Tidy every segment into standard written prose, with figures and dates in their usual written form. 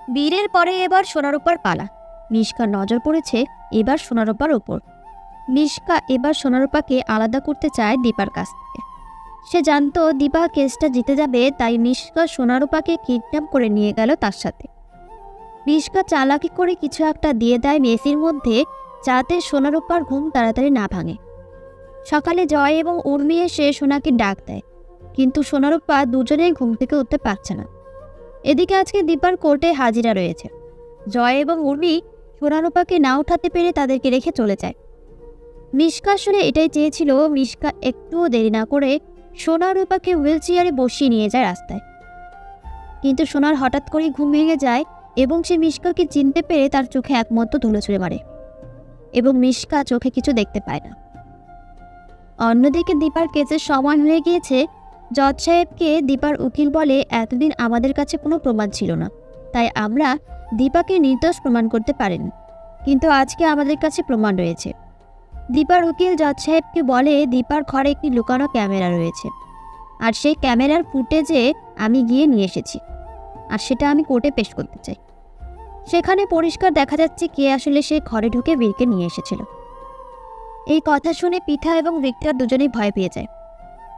বীরের পরে এবার সোনারূপার পালা। মিশকার নজর পড়েছে এবার সোনারূপার ওপর। মিশকা এবার সোনারূপাকে আলাদা করতে চায় দীপার কাছ থেকে। সে জানতো দীপা কেসটা জিতে যাবে, তাই মিশকা সোনারূপাকে কিডন্যাপ করে নিয়ে গেল তার সাথে। মিশকা চালাকি করে কিছু একটা দিয়ে দেয় মেসির মধ্যে, যাতে সোনারূপার ঘুম তাড়াতাড়ি না ভাঙে। সকালে জয় এবং উর্মি এসে সোনাকে ডাক দেয়, কিন্তু সোনারূপা দুজনেই ঘুম থেকে উঠতে পারছে না। এদিকে আজকে দীপার কোর্টে হাজিরা রয়েছে। জয় এবং উর্মি সোনারূপাকে না উঠাতে পেরে তাদেরকে রেখে চলে যায়। মিশকা আসলে এটাই চেয়েছিল। মিশকা একটুও দেরি না করে সোনারূপাকে হুইল চেয়ারে বসিয়ে নিয়ে যায় রাস্তায়। কিন্তু সোনার হঠাৎ করেই ঘুম ভেঙে যায় এবং সে মিশকাকে চিনতে পেরে তার চোখে একমত ধুলো ছুঁড়ে মারে এবং মিশকা চোখে কিছু দেখতে পায় না। অন্যদিকে দীপার কেসের সময় হয়ে গিয়েছে। জজ সাহেবকে দীপার উকিল বলে, এতদিন আমাদের কাছে কোনো প্রমাণ ছিল না, তাই আমরা দীপাকে নির্দোষ প্রমাণ করতে পারিনি, কিন্তু আজকে আমাদের কাছে প্রমাণ রয়েছে। দীপার উকিল জজ সাহেবকে বলে, দীপার ঘরে একটি লুকানো ক্যামেরা রয়েছে, আর সেই ক্যামেরার ফুটেজে আমি গিয়ে নিয়ে এসেছি, আর সেটা আমি কোর্টে পেশ করতে চাই। সেখানে পরিষ্কার দেখা যাচ্ছে কে আসলে সে ঘরে ঢুকে বীরকে নিয়ে এসেছিল। এই কথা শুনে পিঠা এবং ভিক্টর দুজনেই ভয় পেয়ে যায়।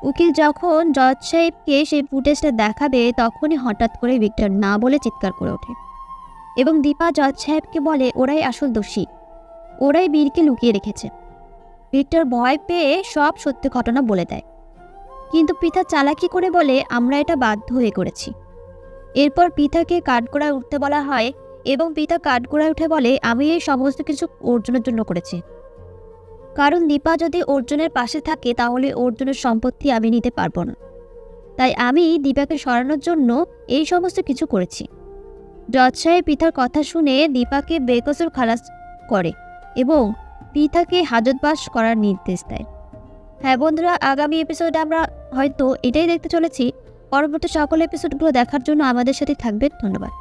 উকিল যখন জজ সাহেবকে সেই ফুটেজটা দেখাবে, তখনই হঠাৎ করে ভিক্টর না বলে চিৎকার করে ওঠে এবং দীপা জজ সাহেবকে বলে ওরাই আসল দোষী, ওরাই বীরকে লুকিয়ে রেখেছে। ভিক্টর ভয় পেয়ে সব সত্যি ঘটনা বলে দেয়, কিন্তু পিঠা চালাকি করে বলে আমরা এটা বাধ্য হয়ে করেছি। এরপর পিঠাকে কাঠগোড়ায় উঠতে বলা হয় এবং পিঠা কাঠগোড়ায় উঠে বলে, আমি এই সমস্ত কিছু অর্জুনের জন্য করেছি, কারণ দীপা যদি অর্জুনের পাশে থাকে তাহলে অর্জুনের সম্পত্তি আমি নিতে পারবো না, তাই আমি দীপাকে সরানোর জন্য এই সমস্ত কিছু করেছি। জজ সাহেব পিঠার কথা শুনে দীপাকে বেকসুর খালাস করে এবং পিঠাকে হাজতবাস করার নির্দেশ দেয়। হ্যাঁ বন্ধুরা, আগামী এপিসোডে আমরা হয়তো এটাই দেখতে চলেছি। পরবর্তী সকল এপিসোডগুলো দেখার জন্য আমাদের সাথে থাকবেন। ধন্যবাদ।